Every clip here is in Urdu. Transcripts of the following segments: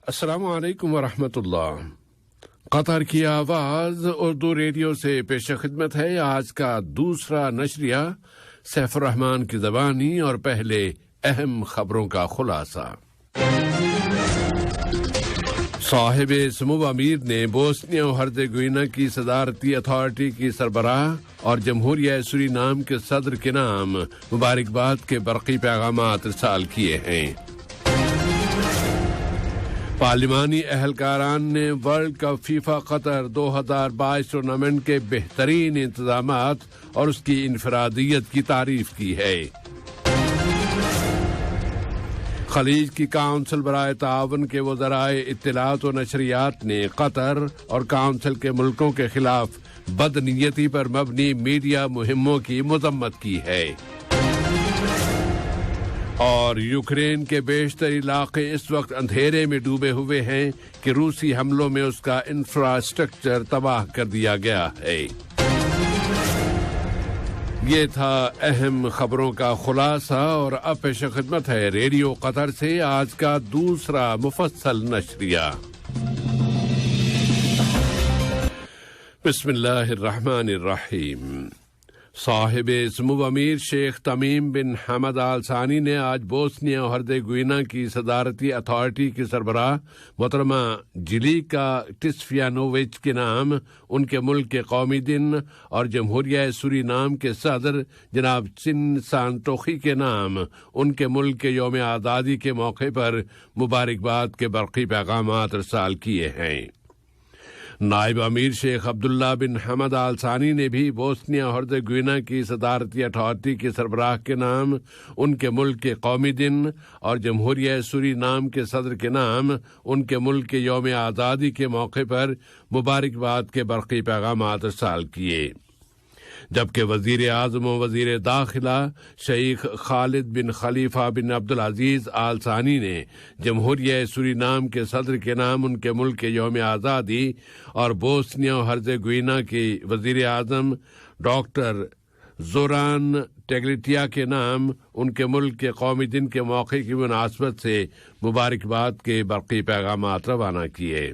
السلام علیکم ورحمۃ اللہ۔ قطر کی آواز اردو ریڈیو سے پیش خدمت ہے آج کا دوسرا نشریہ سیف الرحمان کی زبانی، اور پہلے اہم خبروں کا خلاصہ۔ صاحب سمو امیر نے بوسنیا و ہرزیگوینا کی صدارتی اتھارٹی کی سربراہ اور جمہوریہ سورینام کے صدر کے نام مبارکباد کے برقی پیغامات ارسال کیے ہیں۔ پارلیمانی اہلکاران نے world cup FIFA Qatar 2022 tournament کے بہترین انتظامات اور اس کی انفرادیت کی تعریف کی ہے۔ خلیج کی کونسل برائے تعاون کے وزراء اطلاعات و نشریات نے قطر اور کونسل کے ملکوں کے خلاف بدنیتی پر مبنی میڈیا مہموں کی مذمت کی ہے۔ اور یوکرین کے بیشتر علاقے اس وقت اندھیرے میں ڈوبے ہوئے ہیں کہ روسی حملوں میں اس کا انفراسٹرکچر تباہ کر دیا گیا ہے۔ یہ تھا اہم خبروں کا خلاصہ، اور اب پیش خدمت ہے ریڈیو قطر سے آج کا دوسرا مفصل نشریہ۔ بسم اللہ الرحمن الرحیم۔ صاحب سمو امیر شیخ تمیم بن حمد آل ثانی نے آج بوسنیا و ہرزیگوینا کی صدارتی اتھارٹی کی سربراہ محترمہ جلیکا ٹسفیانووچ کے نام ان کے ملک کے قومی دن اور جمہوریہ سورینام کے صدر جناب چن سانٹوخی کے نام ان کے ملک کے یوم آزادی کے موقع پر مبارکباد کے برقی پیغامات ارسال کیے ہیں۔ نائب امیر شیخ عبداللہ بن حمد آل ثانی نے بھی بوسنیا و ہرزیگوینا کی صدارتی اتھارٹی کے سربراہ کے نام ان کے ملک کے قومی دن اور جمہوریہ سورینام کے صدر کے نام ان کے ملک کے یوم آزادی کے موقع پر مبارکباد کے برقی پیغامات ارسال کیے، جبکہ وزیر اعظم و وزیر داخلہ شیخ خالد بن خلیفہ بن عبدالعزیز آل ثانی نے جمہوریہ سورینام کے صدر کے نام ان کے ملک کے یوم آزادی اور بوسنیا و ہرزیگوینا کے وزیر اعظم ڈاکٹر زوران ٹیگلیٹیا کے نام ان کے ملک کے قومی دن کے موقع کی مناسبت سے مبارکباد کے برقی پیغامات روانہ کیے۔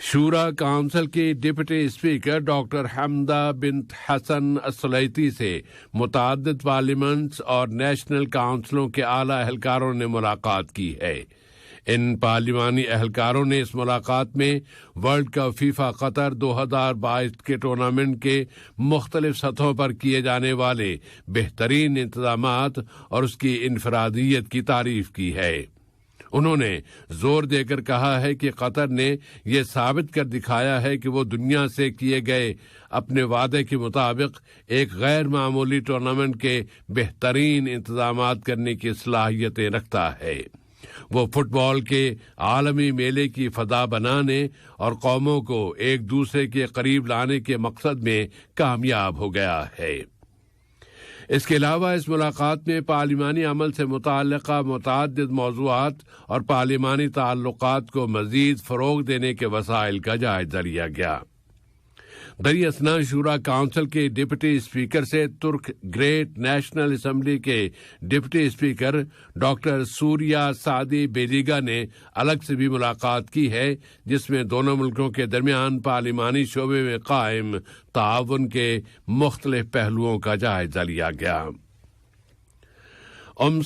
شورا کونسل کی ڈپٹی اسپیکر ڈاکٹر حمدہ بنت حسن السلیتی سے متعدد پارلیمنٹس اور نیشنل کونسلوں کے اعلیٰ اہلکاروں نے ملاقات کی ہے۔ ان پارلیمانی اہلکاروں نے اس ملاقات میں ورلڈ کپ فیفا قطر 2022 کے ٹورنامنٹ کے مختلف سطحوں پر کیے جانے والے بہترین انتظامات اور اس کی انفرادیت کی تعریف کی ہے۔ انہوں نے زور دے کر کہا ہے کہ قطر نے یہ ثابت کر دکھایا ہے کہ وہ دنیا سے کیے گئے اپنے وعدے کے مطابق ایک غیر معمولی ٹورنامنٹ کے بہترین انتظامات کرنے کی صلاحیتیں رکھتا ہے۔ وہ فٹ بال کے عالمی میلے کی فضا بنانے اور قوموں کو ایک دوسرے کے قریب لانے کے مقصد میں کامیاب ہو گیا ہے۔ اس کے علاوہ اس ملاقات میں پارلیمانی عمل سے متعلقہ متعدد موضوعات اور پارلیمانی تعلقات کو مزید فروغ دینے کے وسائل کا جائزہ لیا گیا۔ دری اثنا شورا کونسل کے ڈپٹی اسپیکر سے ترک گریٹ نیشنل اسمبلی کے ڈپٹی اسپیکر ڈاکٹر سوریا سعدی بیلیگا نے الگ سے بھی ملاقات کی ہے، جس میں دونوں ملکوں کے درمیان پارلیمانی شعبے میں قائم تعاون کے مختلف پہلوؤں کا جائزہ لیا گیا۔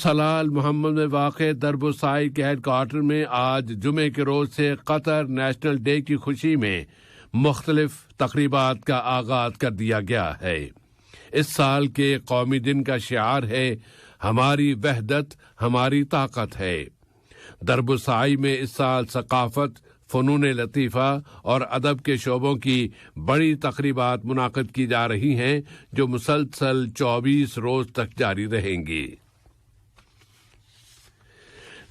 سلال محمد میں واقع درب السائی کے ہیڈ کوارٹر میں آج جمعے کے روز سے قطر نیشنل ڈے کی خوشی میں مختلف تقریبات کا آغاز کر دیا گیا ہے۔ اس سال کے قومی دن کا شعار ہے ہماری وحدت ہماری طاقت ہے۔ درب السائی میں اس سال ثقافت، فنون لطیفہ اور ادب کے شعبوں کی بڑی تقریبات منعقد کی جا رہی ہیں جو مسلسل 24 روز تک جاری رہیں گی۔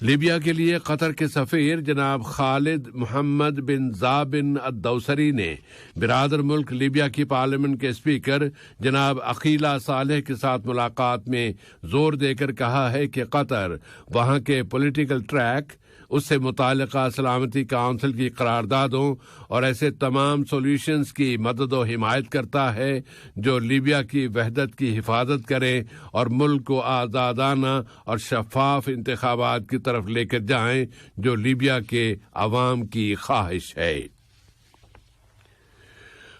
لیبیا کے لیے قطر کے سفیر جناب خالد محمد بن زابن الدوسری نے برادر ملک لیبیا کی پارلیمنٹ کے اسپیکر جناب عقیلہ صالح کے ساتھ ملاقات میں زور دے کر کہا ہے کہ قطر وہاں کے پولیٹیکل ٹریک، اس سے متعلقہ سلامتی کونسل کی قراردادوں اور ایسے تمام سولوشنز کی مدد و حمایت کرتا ہے جو لیبیا کی وحدت کی حفاظت کریں اور ملک کو آزادانہ اور شفاف انتخابات کی طرف لے کر جائیں جو لیبیا کے عوام کی خواہش ہے۔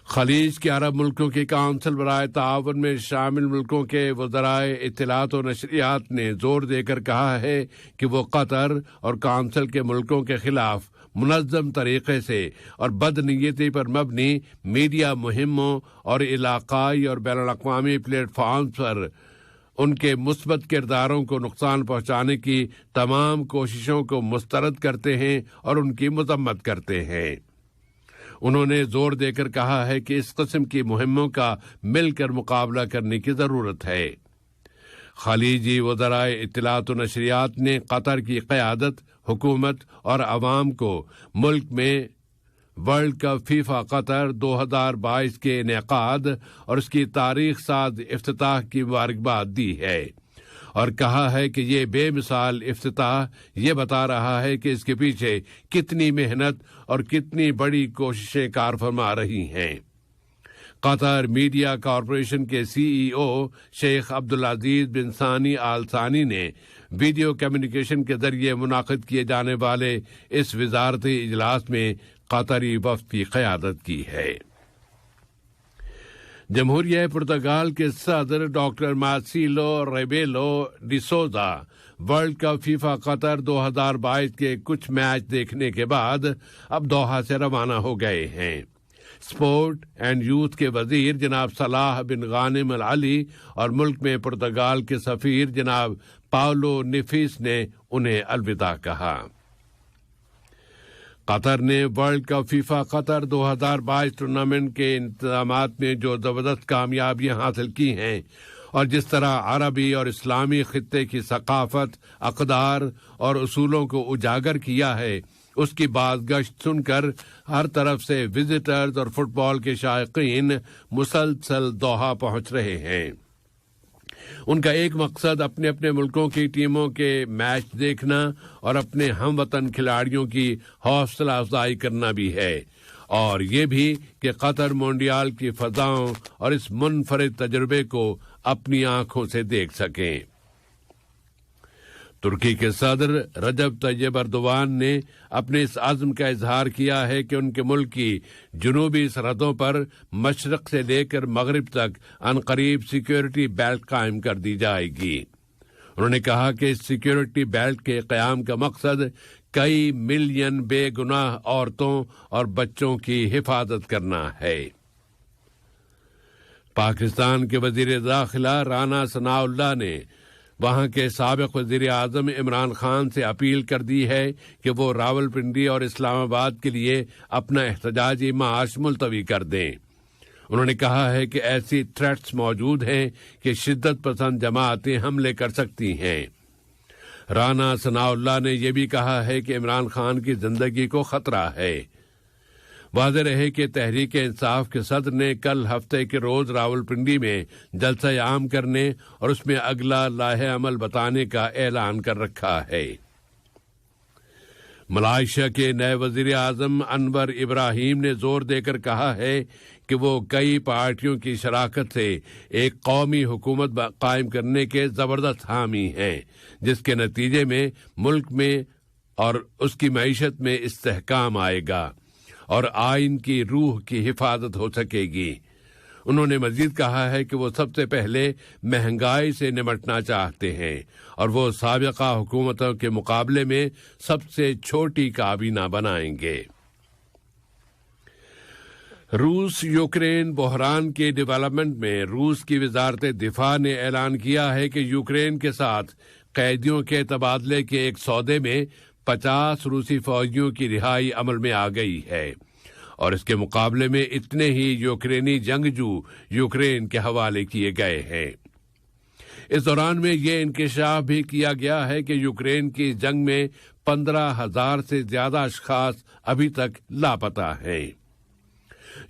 خلیج کے عرب ملکوں کی کونسل برائے تعاون میں شامل ملکوں کے وزرائے اطلاعات و نشریات نے زور دے کر کہا ہے کہ وہ قطر اور کونسل کے ملکوں کے خلاف منظم طریقے سے اور بدنیتی پر مبنی میڈیا مہموں اور علاقائی اور بین الاقوامی پلیٹ فارمز پر ان کے مثبت کرداروں کو نقصان پہنچانے کی تمام کوششوں کو مسترد کرتے ہیں اور ان کی مذمت کرتے ہیں۔ انہوں نے زور دے کر کہا ہے کہ اس قسم کی مہموں کا مل کر مقابلہ کرنے کی ضرورت ہے۔ خلیجی وزرائے اطلاعات و نشریات نے قطر کی قیادت، حکومت اور عوام کو ملک میں ورلڈ کپ فیفا قطر 2022 کے انعقاد اور اس کی تاریخ ساز افتتاح کی مبارکباد دی ہے اور کہا ہے کہ یہ بے مثال افتتاح یہ بتا رہا ہے کہ اس کے پیچھے کتنی محنت اور کتنی بڑی کوششیں کار فرما رہی ہیں۔ قطر میڈیا کارپوریشن کے CEO شیخ عبدالعزیز بن ثانی آل ثانی نے ویڈیو کمیونیکیشن کے ذریعے منعقد کیے جانے والے اس وزارتی اجلاس میں قطری وفد کی قیادت کی ہے۔ جمہوریہ پرتگال کے صدر doctor Marcelo Rebelo de Sousa world cup FIFA Qatar 2022 کے کچھ میچ دیکھنے کے بعد اب دوحہ سے روانہ ہو گئے ہیں۔ اسپورٹ اینڈ یوتھ کے وزیر جناب صلاح بن غانم العلی اور ملک میں پرتگال کے سفیر جناب پاولو نیفیس نے انہیں الوداع کہا۔ قطر نے world cup FIFA Qatar 2022 tournament کے انتظامات میں جو زبردست کامیابیاں حاصل کی ہیں اور جس طرح عربی اور اسلامی خطے کی ثقافت، اقدار اور اصولوں کو اجاگر کیا ہے، اس کی بازگشت سن کر ہر طرف سے وزٹرز اور فٹ بال کے شائقین مسلسل دوحہ پہنچ رہے ہیں۔ ان کا ایک مقصد اپنے اپنے ملکوں کی ٹیموں کے میچ دیکھنا اور اپنے ہم وطن کھلاڑیوں کی حوصلہ افزائی کرنا بھی ہے، اور یہ بھی کہ قطر موندیال کی فضاؤں اور اس منفرد تجربے کو اپنی آنکھوں سے دیکھ سکیں۔ ترکی کے صدر رجب طیب ایردوان نے اپنے اس عزم کا اظہار کیا ہے کہ ان کے ملک کی جنوبی سرحدوں پر مشرق سے لے کر مغرب تک عنقریب سیکیورٹی بیلٹ قائم کر دی جائے گی۔ انہوں نے کہا کہ اس سیکیورٹی بیلٹ کے قیام کا مقصد کئی ملین بے گناہ عورتوں اور بچوں کی حفاظت کرنا ہے۔ پاکستان کے وزیر داخلہ رانا ثناء اللہ نے وہاں کے سابق وزیر اعظم عمران خان سے اپیل کر دی ہے کہ وہ راولپنڈی اور اسلام آباد کے لیے اپنا احتجاجی مارچ ملتوی کر دیں۔ انہوں نے کہا ہے کہ ایسی تھریٹس موجود ہیں کہ شدت پسند جماعتیں حملے کر سکتی ہیں۔ رانا ثناء اللہ نے یہ بھی کہا ہے کہ عمران خان کی زندگی کو خطرہ ہے۔ واضح رہے کہ تحریک انصاف کے صدر نے کل ہفتے کے روز راولپنڈی میں جلسہ عام کرنے اور اس میں اگلا لائحہ عمل بتانے کا اعلان کر رکھا ہے۔ ملائیشیا کے نئے وزیر اعظم انور ابراہیم نے زور دے کر کہا ہے کہ وہ کئی پارٹیوں کی شراکت سے ایک قومی حکومت قائم کرنے کے زبردست حامی ہیں، جس کے نتیجے میں ملک میں اور اس کی معیشت میں استحکام آئے گا اور آئین کی روح کی حفاظت ہو سکے گی۔ انہوں نے مزید کہا ہے کہ وہ سب سے پہلے مہنگائی سے نمٹنا چاہتے ہیں اور وہ سابقہ حکومتوں کے مقابلے میں سب سے چھوٹی کابینہ بنائیں گے۔ روس یوکرین بحران کے ڈیولپمنٹ میں روس کی وزارت دفاع نے اعلان کیا ہے کہ یوکرین کے ساتھ قیدیوں کے تبادلے کے ایک سودے میں 50 روسی فوجیوں کی رہائی عمل میں آ گئی ہے اور اس کے مقابلے میں اتنے ہی یوکرینی جنگجو یوکرین کے حوالے کیے گئے ہیں۔ اس دوران میں یہ انکشاف بھی کیا گیا ہے کہ یوکرین کی جنگ میں 15,000 سے زیادہ اشخاص ابھی تک لاپتہ ہیں۔